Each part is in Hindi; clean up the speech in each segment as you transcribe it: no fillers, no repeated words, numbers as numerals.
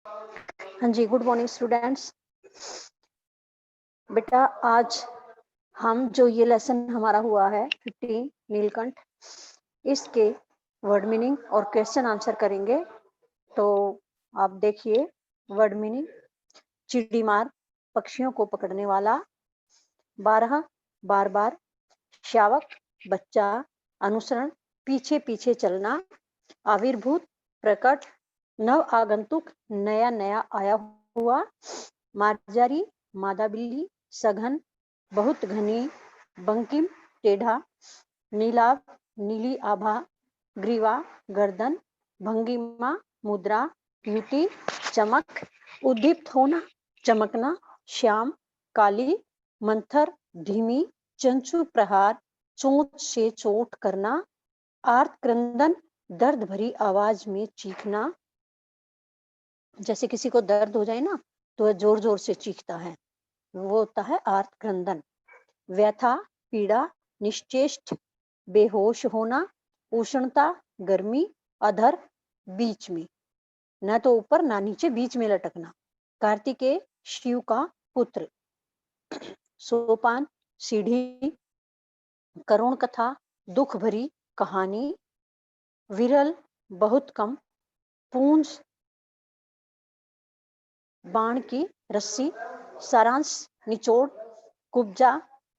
हाँ जी, गुड मॉर्निंग स्टूडेंट्स। बेटा आज हम जो ये लेसन हमारा हुआ है 15 नीलकंठ, इसके वर्ड मीनिंग और क्वेश्चन आंसर करेंगे। तो आप देखिए वर्ड मीनिंग। चिड़ीमार, पक्षियों को पकड़ने वाला। 12, बार बार। शावक, बच्चा। अनुसरण, पीछे पीछे चलना। आविर्भूत, प्रकट। नव आगंतुक, नया नया आया हुआ। मार्जारी, मादा बिल्ली। सघन, बहुत घनी। बंकिम, टेढ़ा। नीलाभ, नीली आभा। ग्रीवा, गर्दन। भंगिमा, मुद्रा। युति, चमक। उद्दीप्त होना, चमकना। श्याम, काली। मंथर, धीमी। चंचु प्रहार, चोंच से चोट करना। आर्त क्रंदन, दर्द भरी आवाज में चीखना। जैसे किसी को दर्द हो जाए ना तो जोर जोर से चीखता है, वो होता है आर्त क्रंदन। व्यथा, पीड़ा। निश्चेष्ट, बेहोश होना। उष्णता, गर्मी। अधर, बीच में, न तो ऊपर ना नीचे, बीच में लटकना। कार्तिकेय, शिव का पुत्र। सोपान, सीढ़ी। करुण कथा, दुख भरी कहानी। विरल, बहुत कम। पूंज, बाण की रस्सी। सारांश, निचोड़। कुब्जा,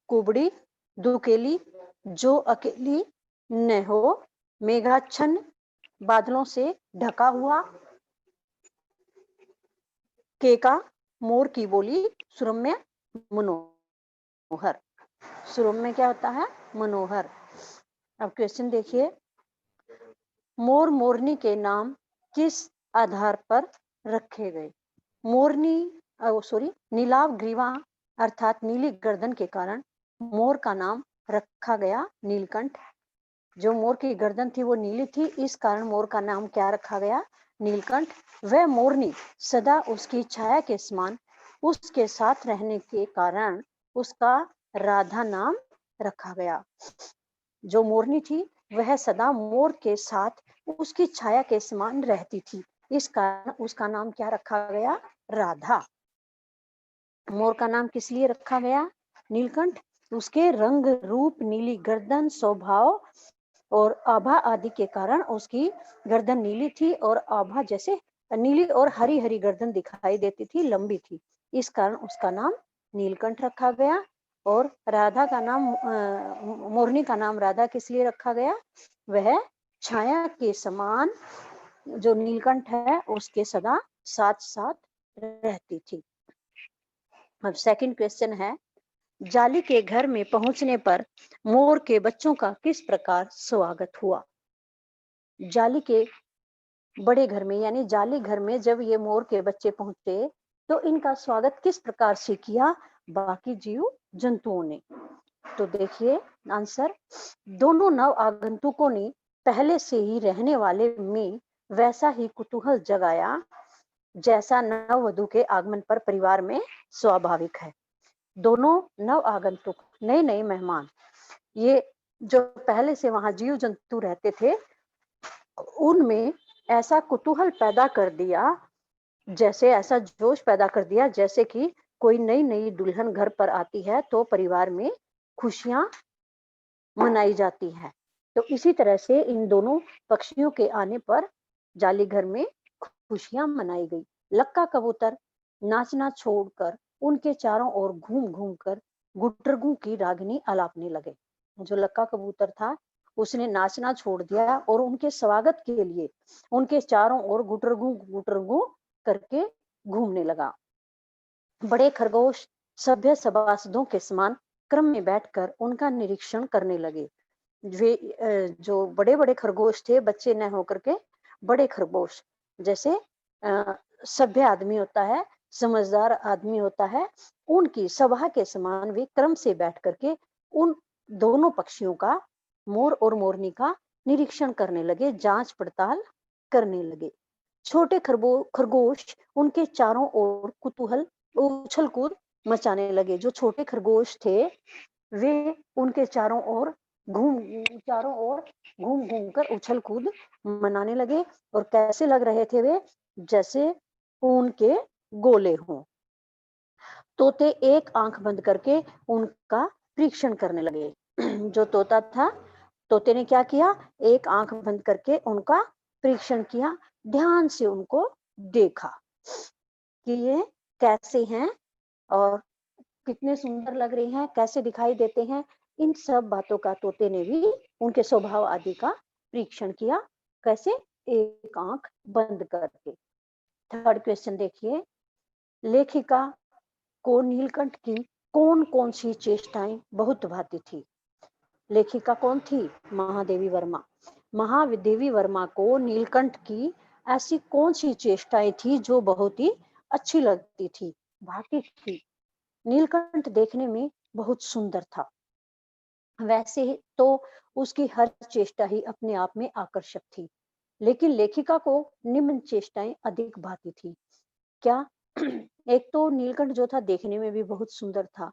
कुबड़ी। दुकेली, जो अकेली न हो। मेघाच्छन्न, बादलों से ढका हुआ। केका, मोर की बोली। सुरम्य, मनोहर। सुरम्य क्या होता है? मनोहर। अब क्वेश्चन देखिए। मोर मोरनी के नाम किस आधार पर रखे गए? मोरनी नीलाभ ग्रीवा अर्थात नीली गर्दन के कारण मोर का नाम रखा गया नीलकंठ। जो मोर की गर्दन थी वो नीली थी, इस कारण मोर का नाम क्या रखा गया? नीलकंठ। वह मोरनी सदा उसकी छाया के समान उसके साथ रहने के कारण उसका राधा नाम रखा गया। जो मोरनी थी वह सदा मोर के साथ उसकी छाया के समान रहती थी, इस कारण उसका नाम क्या रखा गया? राधा। मोर का नाम किस लिए रखा गया? नीलकंठ। उसके रंग रूप, नीली गर्दन, स्वभाव और आभा आदि के कारण उसकी गर्दन नीली थी और आभा जैसे नीली और हरी हरी गर्दन दिखाई देती थी, लंबी थी, इस कारण उसका नाम नीलकंठ रखा गया। और राधा का नाम मोरनी का नाम राधा किस लिए रखा गया? वह छाया के समान जो नीलकंठ है उसके सदा साथ साथ रहती थी। अब सेकंड क्वेश्चन है, जाली के घर में पहुंचने पर मोर के बच्चों का किस प्रकार स्वागत हुआ? जाली के बड़े घर में यानी जाली घर में जब ये मोर के बच्चे पहुंचे तो इनका स्वागत किस प्रकार से किया बाकी जीव जंतुओं ने? तो देखिए आंसर। दोनों नव आगंतुकों ने पहले से ही रहने वाले में वैसा ही कुतूहल जगाया जैसा नववधु के आगमन पर परिवार में स्वाभाविक है। दोनों नव आगंतुक, नए नए मेहमान, ये जो पहले से वहां जीव जंतु रहते थे उनमें ऐसा कुतूहल पैदा कर दिया, जैसे ऐसा जोश पैदा कर दिया जैसे कि कोई नई नई दुल्हन घर पर आती है तो परिवार में खुशियां मनाई जाती है। तो इसी तरह से इन दोनों पक्षियों के आने पर जाली घर में खुशियां मनाई गई। लक्का कबूतर नाचना छोड़कर उनके चारों ओर घूम घूम कर गुटरगू की रागनी अलापने लगे। जो लक्का कबूतर था उसने नाचना छोड़ दिया और उनके स्वागत के लिए उनके चारों ओर गुटरगू गुटरगू करके घूमने लगा। बड़े खरगोश सभ्य सभासदों के समान क्रम में बैठकर उनका निरीक्षण करने लगे। वे जो बड़े बड़े खरगोश थे, बच्चे न होकर के बड़े खरगोश, जैसे सभ्य आदमी होता है, समझदार आदमी होता है, उनकी सभा के समान वे क्रम से बैठ करके उन दोनों पक्षियों का, मोर और मोरनी का निरीक्षण करने लगे, जांच पड़ताल करने लगे। छोटे खरगोश उनके चारों ओर कुतूहल उछल कूद मचाने लगे। जो छोटे खरगोश थे वे उनके चारों ओर घूम घूम कर उछल कूद मनाने लगे। और कैसे लग रहे थे वे? जैसे ऊन के गोले हों। तोते एक आंख बंद करके उनका परीक्षण करने लगे। जो तोता था, तोते ने क्या किया, एक आंख बंद करके उनका परीक्षण किया, ध्यान से उनको देखा कि ये कैसे हैं और कितने सुंदर लग रहे हैं, कैसे दिखाई देते हैं। इन सब बातों का तोते ने भी, उनके स्वभाव आदि का परीक्षण किया। कैसे? एक आंख बंद करके। थर्ड क्वेश्चन देखिए, लेखिका को नीलकंठ की कौन कौन सी चेष्टाएं बहुत भाती थी? लेखिका कौन थी? महादेवी वर्मा। महादेवी वर्मा को नीलकंठ की ऐसी कौन सी चेष्टाएं थी जो बहुत ही अच्छी लगती थी, भाती थी? नीलकंठ देखने में बहुत सुंदर था। वैसे तो उसकी हर चेष्टा ही अपने आप में आकर्षक थी, लेकिन लेखिका को निम्न चेष्टाएं अधिक भाती थी। क्या? एक तो नीलकंठ जो था देखने में भी बहुत सुंदर था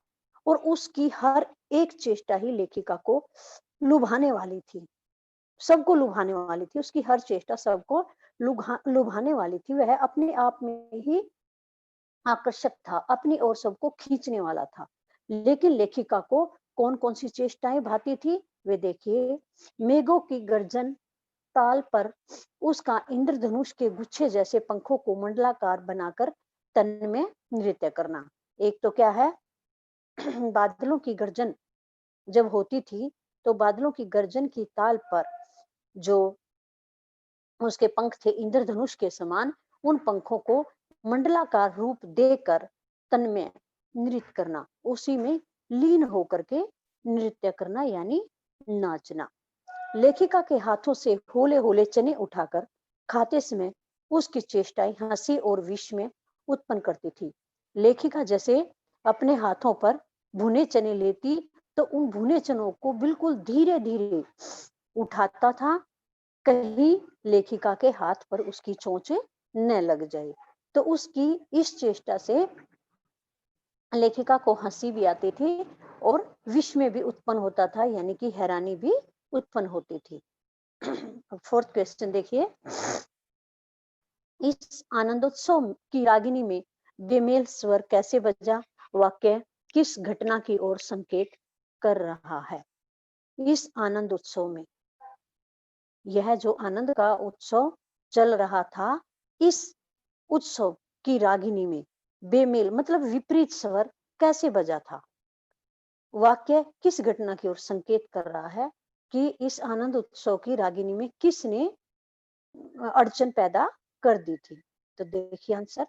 और उसकी हर एक चेष्टा ही लेखिका को लुभाने वाली थी, सबको लुभाने वाली थी। उसकी हर चेष्टा सबको लुभाने वाली थी। वह अपने आप में ही आकर्षक था, अपनी ओर सबको खींचने वाला था। लेकिन लेखिका को कौन कौन सी चेष्टाएं भाती थी, वे देखिए। मेघों की गर्जन ताल पर उसका इंद्रधनुष के गुच्छे जैसे पंखों को मंडलाकार बनाकर तन में नृत्य करना। एक तो क्या है, बादलों की गर्जन जब होती थी, तो बादलों की गर्जन की ताल पर जो उसके पंख थे इंद्रधनुष के समान, उन पंखों को मंडलाकार रूप देकर तन में नृत्य करना, उसी में लीन होकर के नृत्य करना यानी नाचना। लेखिका के हाथों से होले होले चने उठाकर खाते समय उसकी चेष्टाएं हंसी और विष में उत्पन्न करती थी। लेखिका जैसे अपने हाथों पर भुने चने लेती, तो उन भुने चनों को बिल्कुल धीरे धीरे उठाता था, कहीं लेखिका के हाथ पर उसकी चोंचे न लग जाए। तो उसकी इस चेष्टा से लेखिका को हंसी भी आती थी और विष में भी उत्पन्न होता था, यानी कि हैरानी भी उत्पन्न होती थी। फोर्थ क्वेश्चन देखिए, इस आनंदोत्सव की रागिनी में बेमेल स्वर कैसे बजा? वाक्य किस घटना की ओर संकेत कर रहा है? इस आनंद उत्सव में, यह जो आनंद का उत्सव चल रहा था, इस उत्सव की रागिनी में बेमेल मतलब विपरीत स्वर कैसे बजा था? वाक्य किस घटना की ओर संकेत कर रहा है कि इस आनंद उत्सव की रागिनी में किसने अड़चन पैदा कर दी थी? तो देखिए आंसर,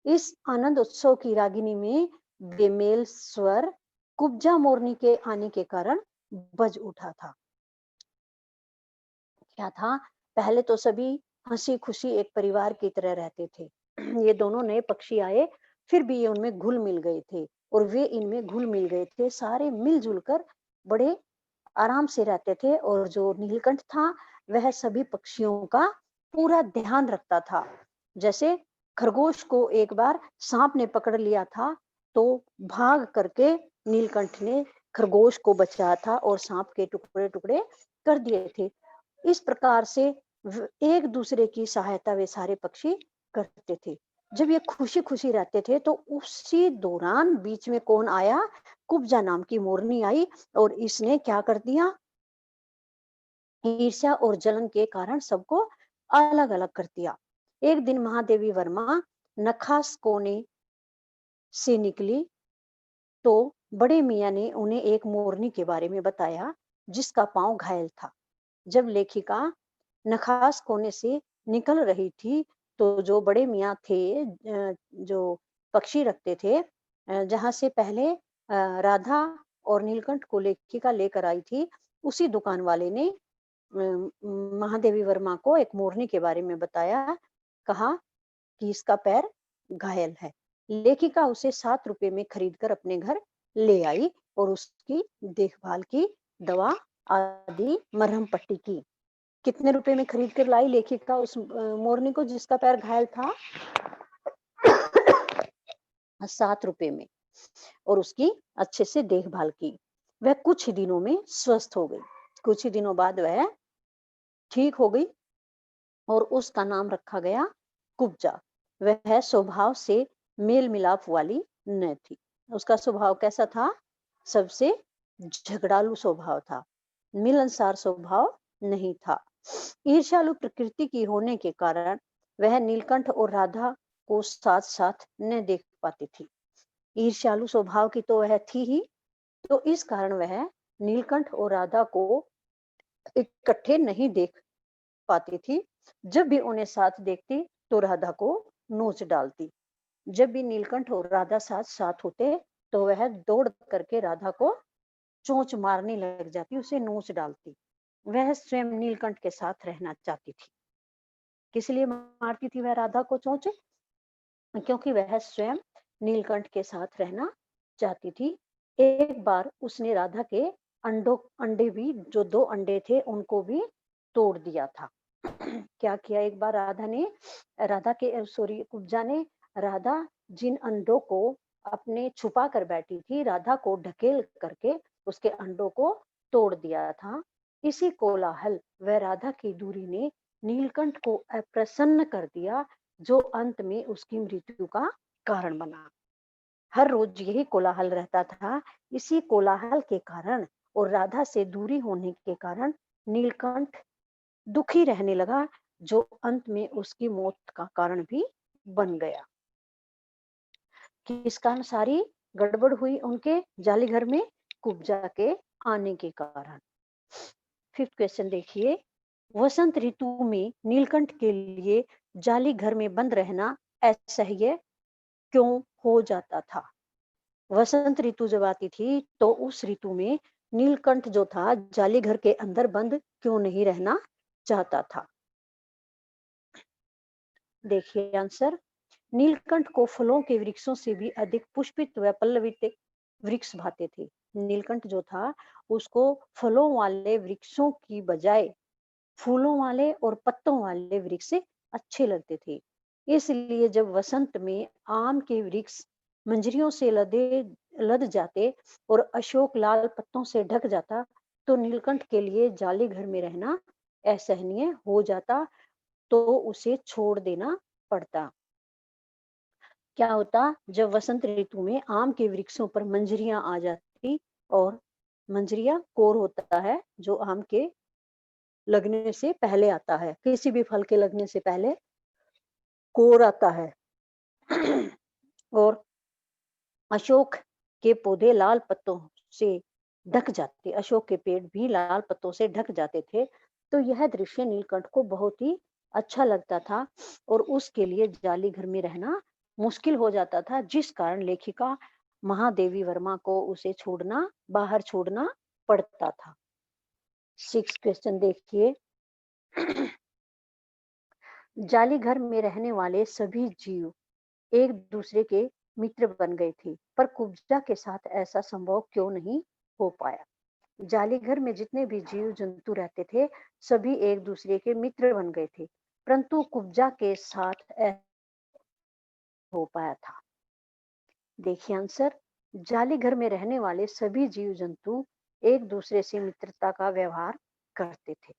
इस आनंद उत्सव की रागिनी में बेमेल स्वर कुब्जा मोरनी के आने के कारण बज उठा था। क्या था? पहले तो सभी हंसी खुशी एक परिवार की तरह रहते थे। ये दोनों नए पक्षी आए, फिर भी ये उनमें घुल मिल गए थे और वे इनमें घुल मिल गए थे। सारे मिलजुल कर बड़े आराम से रहते थे और जो नीलकंठ था, वह सभी पक्षियों का पूरा ध्यान रखता था। जैसे खरगोश को एक बार सांप ने पकड़ लिया था, तो भाग करके नीलकंठ ने खरगोश को बचाया था और सांप के टुकड़े टुकड़े कर दिए थे। इस प्रकार से एक दूसरे की सहायता वे सारे पक्षी करते थे। जब ये खुशी खुशी रहते थे, तो उसी दौरान बीच में कौन आया? कुब्जा नाम की मोरनी आई और इसने क्या कर दिया? ईर्ष्या और जलन के कारण सबको अलग अलग कर दिया। एक दिन महादेवी वर्मा नखास कोने से निकली, तो बड़े मियाँ ने उन्हें एक मोरनी के बारे में बताया जिसका पांव घायल था। जब लेखिका नखास कोने से निकल रही थी, तो जो बड़े मियाँ थे, जो पक्षी रखते थे, जहाँ से पहले राधा और नीलकंठ को लेखिका लेकर आई थी, उसी दुकान वाले ने महादेवी वर्मा को एक मोरनी के बारे में बताया। कहा कि इसका पैर घायल है। लेखिका उसे 7 रुपए में खरीद कर अपने घर ले आई और उसकी देखभाल की, दवा आदि मरहम पट्टी की। कितने रुपए में खरीद कर लाई लेखिका उस मोरनी को जिसका पैर घायल था? 7 रुपए में, और उसकी अच्छे से देखभाल की। वह कुछ ही दिनों में स्वस्थ हो गई। कुछ ही दिनों बाद वह ठीक हो गई और उसका नाम रखा गया कुब्जा। वह स्वभाव से मेल मिलाप वाली न थी। उसका स्वभाव कैसा था? सबसे झगड़ालू स्वभाव था, मिलनसार स्वभाव नहीं था। ईर्ष्यालु प्रकृति की होने के कारण वह नीलकंठ और राधा को साथ साथ न देख पाती थी। ईर्ष्यालु स्वभाव की तो वह थी ही, तो इस कारण वह नीलकंठ और राधा को इकट्ठे नहीं देख पाती थी। जब भी उन्हें साथ देखती तो राधा को नोच डालती। जब भी नीलकंठ और राधा साथ साथ होते तो वह दौड़ करके राधा को चोंच मारने लग जाती, उसे नोच डालती। वह स्वयं नीलकंठ के साथ रहना चाहती थी। किस लिए मारती थी वह राधा को चोंच? क्योंकि वह स्वयं नीलकंठ के साथ रहना चाहती थी। एक बार उसने राधा के अंडे भी, जो 2 अंडे थे उनको भी तोड़ दिया था। क्या किया एक बार कुब्जा ने राधा जिन अंडों को अपने छुपा कर बैठी थी, राधा को ढकेल करके उसके अंडों को तोड़ दिया था। इसी कोलाहल व राधा की दूरी ने नीलकंठ को अप्रसन्न कर दिया, जो अंत में उसकी मृत्यु का कारण बना। हर रोज यही कोलाहल रहता था। इसी कोलाहल के कारण और राधा से दूरी होने के कारण नीलकंठ दुखी रहने लगा, जो अंत में उसकी मौत का कारण भी बन गया। किस कारण सारी गड़बड़ हुई उनके जाली घर में? कुब्जा के आने के कारण। फिफ्थ क्वेश्चन देखिए, वसंत ऋतु में नीलकंठ के लिए जाली घर में बंद रहना असह्य क्यों हो जाता था? वसंत ऋतु जब आती थी तो उस ऋतु में नीलकंठ जो था जाली घर के अंदर बंद क्यों नहीं रहना चाहता था? देखिए आंसर, नीलकंठ को फलों के वृक्षों से भी अधिक पुष्पित व पल्लवित वृक्ष भाते थे। नीलकंठ जो था उसको फलों वाले वृक्षों की बजाय फूलों वाले और पत्तों वाले वृक्ष अच्छे लगते थे। इसलिए जब वसंत में आम के वृक्ष मंजरियों से लद जाते और अशोक लाल पत्तों से ढक जाता, तो नीलकंठ के लिए जाली घर में रहना असहनीय हो जाता, तो उसे छोड़ देना पड़ता। क्या होता? जब वसंत ऋतु में आम के वृक्षों पर मंजरियां आ जाती, और मंजरिया कोर होता है जो आम के लगने से पहले आता है, किसी भी फल के लगने से पहले कोर आता है। और अशोक के पौधे लाल पत्तों से ढक जाते, अशोक के पेड़ भी लाल पत्तों से ढक जाते थे। तो यह दृश्य नीलकंठ को बहुत ही अच्छा लगता था और उसके लिए जाली घर में रहना मुश्किल हो जाता था, जिस कारण लेखिका महादेवी वर्मा को उसे बाहर छोड़ना पड़ता था। सिक्स क्वेश्चन देखिए, जाली घर में रहने वाले सभी जीव एक दूसरे के मित्र बन गए थे, पर कुब्जा के साथ ऐसा संभव क्यों नहीं हो पाया? जाली घर में जितने भी जीव जंतु रहते थे, सभी एक दूसरे के मित्र बन गए थे, परंतु कुब्जा के साथ ऐसा हो पाया था। देखिए आंसर, जाली घर में रहने वाले सभी जीव जंतु एक दूसरे से मित्रता का व्यवहार करते थे।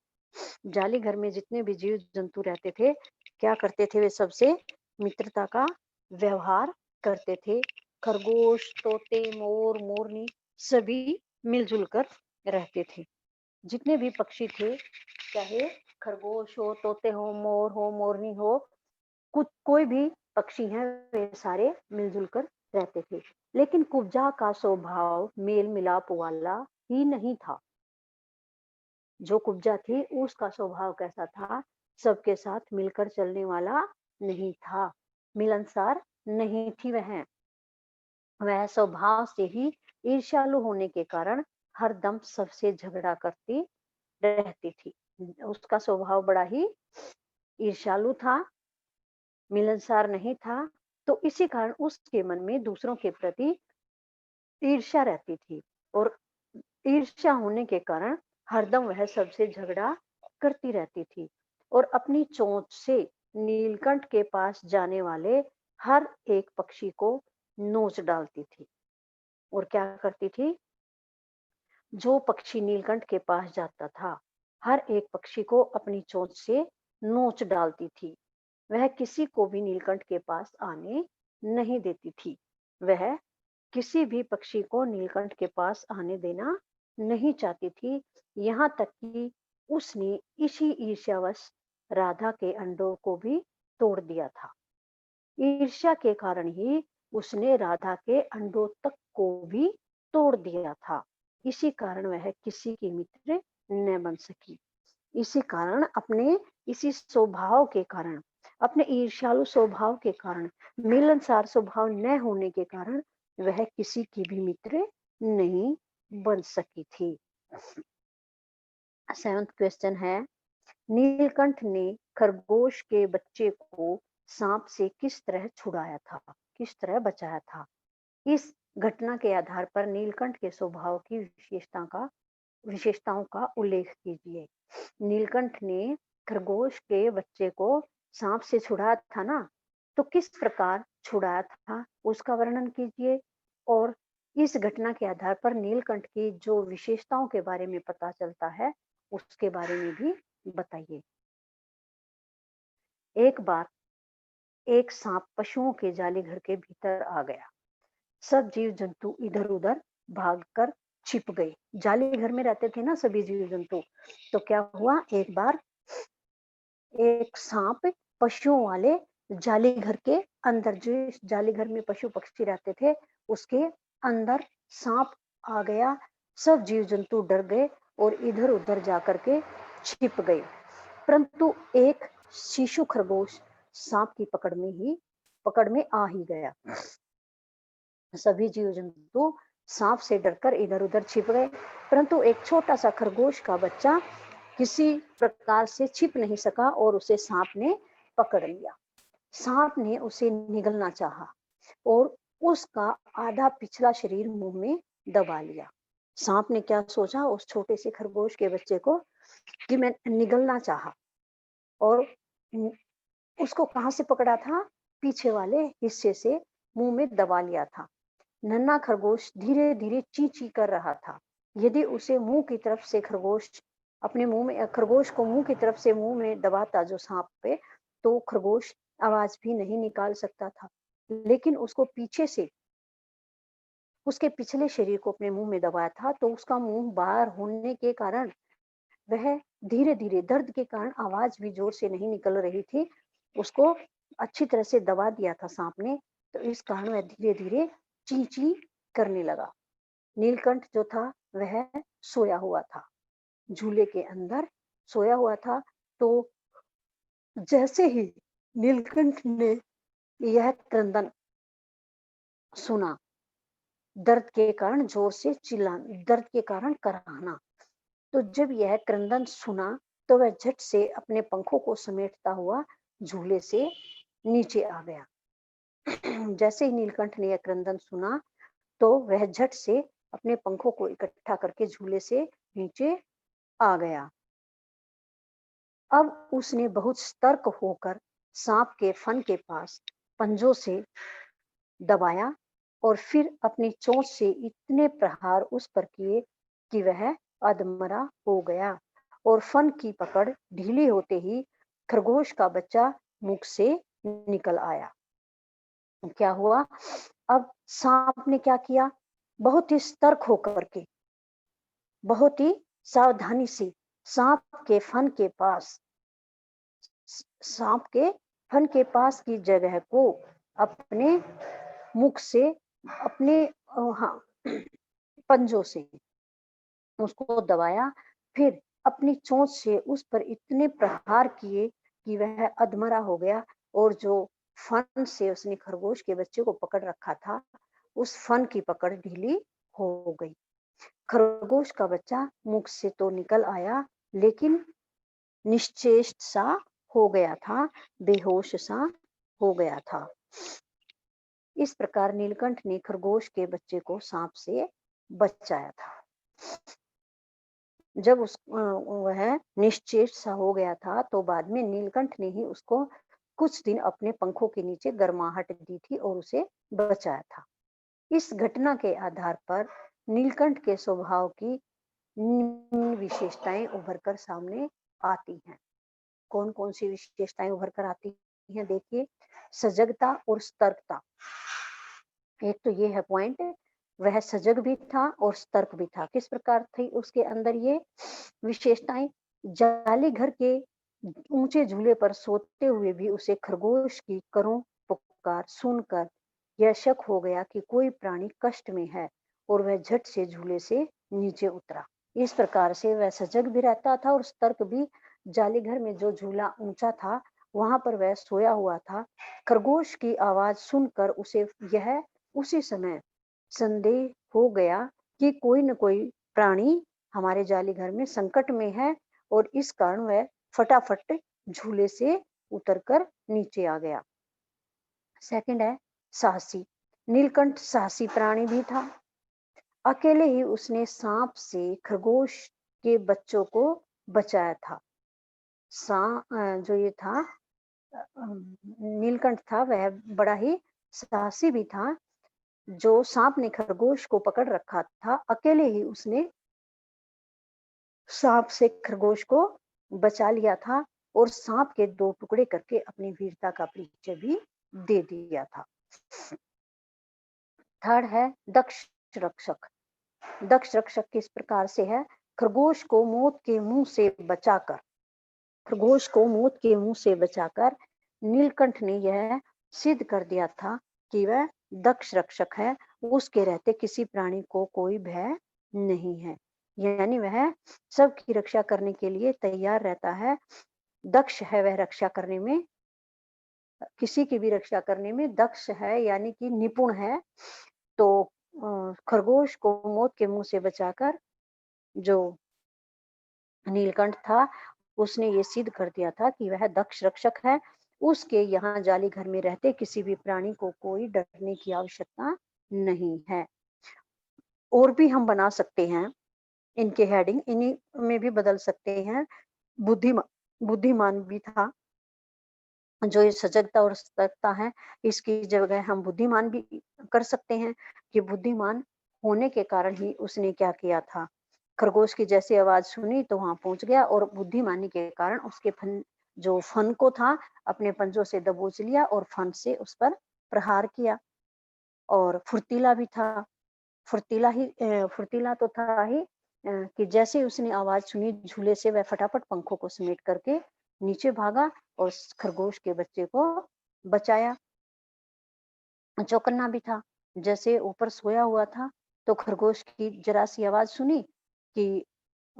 जाली घर में जितने भी जीव जंतु रहते थे, क्या करते थे? वे सबसे मित्रता का व्यवहार करते थे। खरगोश, तोते, मोर, मोरनी सभी मिलजुल कर रहते थे। जितने भी पक्षी थे, चाहे खरगोश हो, तोते हो, मोर हो, मोरनी हो, कुछ कोई भी पक्षी हैं, वे सारे मिलजुल कर रहते थे। लेकिन कुब्जा का स्वभाव मेल मिलाप वाला ही नहीं था। जो कुब्जा थी उसका स्वभाव कैसा था? सबके साथ मिलकर चलने वाला नहीं था, मिलनसार नहीं थी वह स्वभाव से ही ईर्ष्यालु होने के कारण हरदम सबसे झगड़ा करती रहती थी। उसका स्वभाव बड़ा ही ईर्ष्यालु था, मिलनसार नहीं था, तो इसी कारण उसके मन में दूसरों के प्रति ईर्ष्या रहती थी, और ईर्ष्या होने के कारण हरदम वह सबसे झगड़ा करती रहती थी, और अपनी चोंच से नीलकंठ के पास जाने वाले हर एक पक्षी को नोच डालती थी। और क्या करती थी? जो पक्षी नीलकंठ के पास जाता था, हर एक पक्षी को अपनी चोंच से नोच डालती थी। वह किसी को भी नीलकंठ के पास आने नहीं देती थी। वह किसी भी पक्षी को नीलकंठ के पास आने देना नहीं चाहती थी। यहाँ तक कि उसने इसी ईर्ष्यावश राधा के अंडों को भी तोड़ दिया था। ईर्ष्या के कारण ही उसने राधा के अंडों तक को भी तोड़ दिया था। इसी कारण वह किसी की मित्र न बन सकी। इसी कारण अपने इसी स्वभाव के कारण, अपने ईर्ष्यालु स्वभाव के कारण, मिलनसार स्वभाव न होने के कारण वह किसी की भी मित्र नहीं बन सकी थी। 7th क्वेश्चन है, नीलकंठ ने खरगोश के बच्चे को सांप से किस तरह छुड़ाया था, किस तरह बचाया था? इस घटना के आधार पर नीलकंठ के स्वभाव की विशेषताओं का उल्लेख कीजिए। नीलकंठ ने खरगोश के बच्चे को सांप से छुड़ाया था ना, तो किस प्रकार छुड़ाया था उसका वर्णन कीजिए और इस घटना के आधार पर नीलकंठ की जो विशेषताओं के बारे में पता चलता है उसके बारे में भी बताइए। एक बार एक सांप पशुओं के जाली घर के भीतर आ गया। सब जीव जंतु इधर उधर भागकर छिप गए। जाली घर में रहते थे ना सभी जीव जंतु, तो क्या हुआ, एक बार एक सांप पशुओं वाले जाली घर के अंदर, जो जाली घर में पशु पक्षी रहते थे उसके अंदर सांप आ गया। सब जीव जंतु डर गए और इधर उधर जाकर के छिप गए। परंतु एक शिशु खरगोश सांप की पकड़ में आ ही गया। सभी जीव जंतु सांप से डरकर इधर उधर छिप गए, परंतु एक छोटा सा खरगोश का बच्चा किसी प्रकार से छिप नहीं सका और उसे सांप ने पकड़ लिया। सांप ने उसे निगलना चाहा और उसका आधा पिछला शरीर मुंह में दबा लिया। सांप ने क्या सोचा, उस छोटे से खरगोश के बच्चे को, कि मैं निगलना चाहा और उसको कहां से पकड़ा था, पीछे वाले हिस्से से मुंह में दबा लिया था। नन्हा खरगोश धीरे धीरे ची ची कर रहा था। यदि उसे मुंह की तरफ से खरगोश को मुंह की तरफ से मुंह में दबाता जो सांप पे, तो खरगोश आवाज भी नहीं निकाल सकता था। लेकिन उसको पीछे से उसके पिछले शरीर को अपने मुंह में दबाया था, तो उसका मुंह बाहर होने के कारण वह धीरे धीरे, दर्द के कारण आवाज भी जोर से नहीं निकल रही थी, उसको अच्छी तरह से दबा दिया था सांप ने, तो इस कारण वह धीरे धीरे ची ची करने लगा। नीलकंठ जो था वह सोया हुआ था, झूले के अंदर सोया हुआ था। तो जैसे ही नीलकंठ ने यह क्रंदन सुना, दर्द के कारण जोर से चिल्लाना, दर्द के कारण कराहना, तो जब यह क्रंदन सुना तो वह झट से अपने पंखों को समेटता हुआ झूले से नीचे आ गया। जैसे ही नीलकंठ ने यह क्रंदन सुना तो वह झट से अपने पंखों को इकट्ठा करके झूले से नीचे आ गया। अब उसने बहुत सतर्क होकर सांप के फन के पास पंजों से दबाया और फिर अपनी चोंच से इतने प्रहार उस पर किए कि वह अधमरा हो गया और फन की पकड़ ढीली होते ही खरगोश का बच्चा मुख से निकल आया। क्या हुआ, अब सांप ने क्या किया, बहुत ही सतर्क होकर के, बहुत ही सावधानी से सांप के फन के पास की जगह को अपने मुख से, अपने हाँ, पंजों से उसको दबाया, फिर अपनी चोंच से उस पर इतने प्रहार किए कि वह अधमरा हो गया और जो फन से उसने खरगोश के बच्चे को पकड़ रखा था, उस फन की पकड़ ढीली हो गई। खरगोश का बच्चा मुख से तो निकल आया, लेकिन निश्चेष सा हो गया था, बेहोश सा हो गया था। इस प्रकार नीलकंठ ने खरगोश के बच्चे को सांप से बचाया था। जब वह निश्चेष सा हो गया था, तो बाद में नीलकंठ ने ही उसको कुछ दिन अपने पंखों के नीचे गर्माहट दी थी और उसे बचाया था। इस घटना के आधार पर नीलकंठ के स्वभाव की विशेषताएं उभर कर सामने आती हैं। कौन कौन सी विशेषताएं उभर कर आती हैं, देखिए सजगता और सतर्कता। एक तो ये है पॉइंट, वह सजग भी था और सतर्क भी था। किस प्रकार थी उसके अंदर ये विशेषताएं? जाली घर के ऊंचे झूले पर सोते हुए भी उसे खरगोश की करुण पुकार सुनकर यह शक हो गया कि कोई प्राणी कष्ट में है, और वह झट से झूले से नीचे उतरा। इस प्रकार से वह सजग भी रहता था और सतर्क भी। जाली घर में जो झूला ऊंचा था, वहां पर वह सोया हुआ था। खरगोश की आवाज सुनकर उसे यह उसी समय संदेह हो गया कि कोई न कोई प्राणी हमारे जाली घर में संकट में है, और इस कारण वह फटाफट झूले से उतरकर नीचे आ गया। सेकंड है साहसी। नीलकंठ साहसी प्राणी भी था। अकेले ही उसने सांप से खरगोश के बच्चों को बचाया था। जो ये था नीलकंठ था, वह बड़ा ही साहसी भी था। जो सांप ने खरगोश को पकड़ रखा था, अकेले ही उसने सांप से खरगोश को बचा लिया था, और सांप के 2 टुकड़े करके अपनी वीरता का परिचय भी दे दिया था। थर्ड है दक्ष रक्षक। दक्ष रक्षक किस प्रकार से है? खरगोश को मौत के मुंह से बचाकर, खरगोश को मौत के मुंह से बचाकर नीलकंठ ने यह सिद्ध कर दिया था कि वह दक्ष रक्षक है। उसके रहते किसी प्राणी को कोई भय नहीं है, यानी वह सबकी रक्षा करने के लिए तैयार रहता है। दक्ष है वह रक्षा करने में, किसी की भी रक्षा करने में दक्ष है, यानी कि निपुण है। तो खरगोश को मौत के मुंह से बचाकर जो नीलकंठ था, उसने ये सिद्ध कर दिया था कि वह दक्ष रक्षक है। उसके यहाँ जाली घर में रहते किसी भी प्राणी को कोई डरने की आवश्यकता नहीं है। और भी हम बना सकते हैं इनके हेडिंग, इन्हीं में भी बदल सकते हैं। बुद्धिमान बुद्धिमान भी था। जो ये सजगता और सतर्कता है, इसकी जगह हम बुद्धिमान भी कर सकते हैं कि बुद्धिमान होने के कारण ही उसने क्या किया था, खरगोश की जैसी आवाज सुनी तो वहां पहुंच गया, और बुद्धिमानी के कारण उसके फन को था अपने पंजों से दबोच लिया और फन से उस पर प्रहार किया। और फुर्तीला भी था। फुर्तीला तो था ही, कि जैसे उसने आवाज सुनी झूले से, वह फटाफट पंखों को समेट करके नीचे भागा और खरगोश के बच्चे को बचाया। चौकन्ना भी था। जैसे ऊपर सोया हुआ था, तो खरगोश की जरा सी आवाज सुनी कि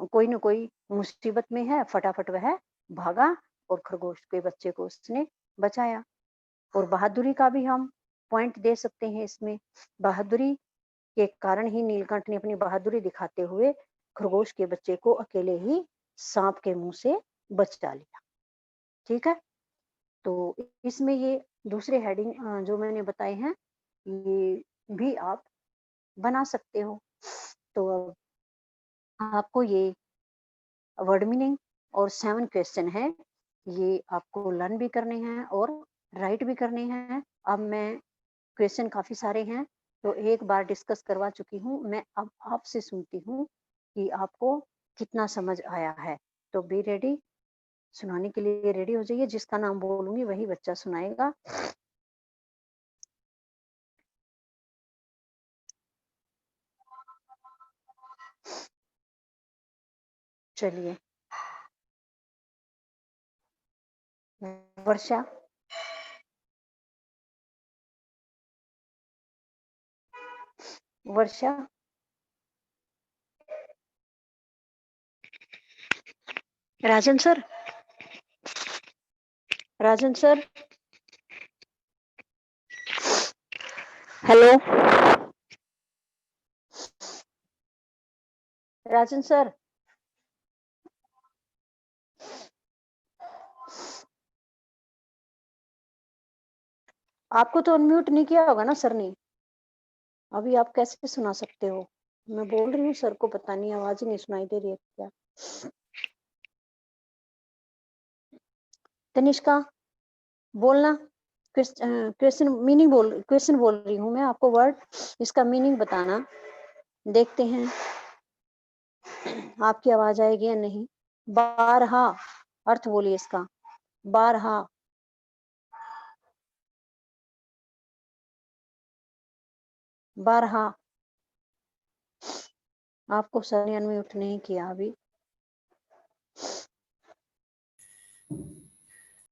कोई न कोई मुसीबत में है, फटाफट वह भागा और खरगोश के बच्चे को उसने बचाया। और बहादुरी का भी हम पॉइंट दे सकते हैं इसमें। बहादुरी के कारण ही नीलकंठ ने अपनी बहादुरी दिखाते हुए खरगोश के बच्चे को अकेले ही सांप के मुंह से बचा लिया। ठीक है, तो इसमें ये दूसरे हेडिंग जो मैंने बताए हैं, ये भी आप बना सकते हो। तो आपको ये वर्ड मीनिंग और 7 क्वेश्चन है, ये आपको लर्न भी करने हैं और राइट भी करने हैं। अब मैं क्वेश्चन काफी सारे हैं, तो एक बार डिस्कस करवा चुकी हूँ। मैं अब आपसे सुनती हूँ कि आपको कितना समझ आया है। तो बी रेडी, सुनाने के लिए रेडी हो जाइए। जिसका नाम बोलूंगी वही बच्चा सुनाएगा। चलिए। वर्षा। वर्षा। राजन सर। राजन सर। हेलो राजन सर। आपको तो अनम्यूट नहीं किया होगा ना सर ने? अभी आप कैसे सुना सकते हो? मैं बोल रही हूँ सर को, पता नहीं आवाज ही नहीं सुनाई दे रही है क्या? तनिष्का बोलना। क्वेश्चन बोल रही हूँ मैं आपको, वर्ड इसका मीनिंग बताना। देखते हैं आपकी आवाज आएगी या नहीं। बारहा अर्थ बोलिए इसका। बारहा। बारहा। आपको सर ने अनम्यूट नहीं किया अभी।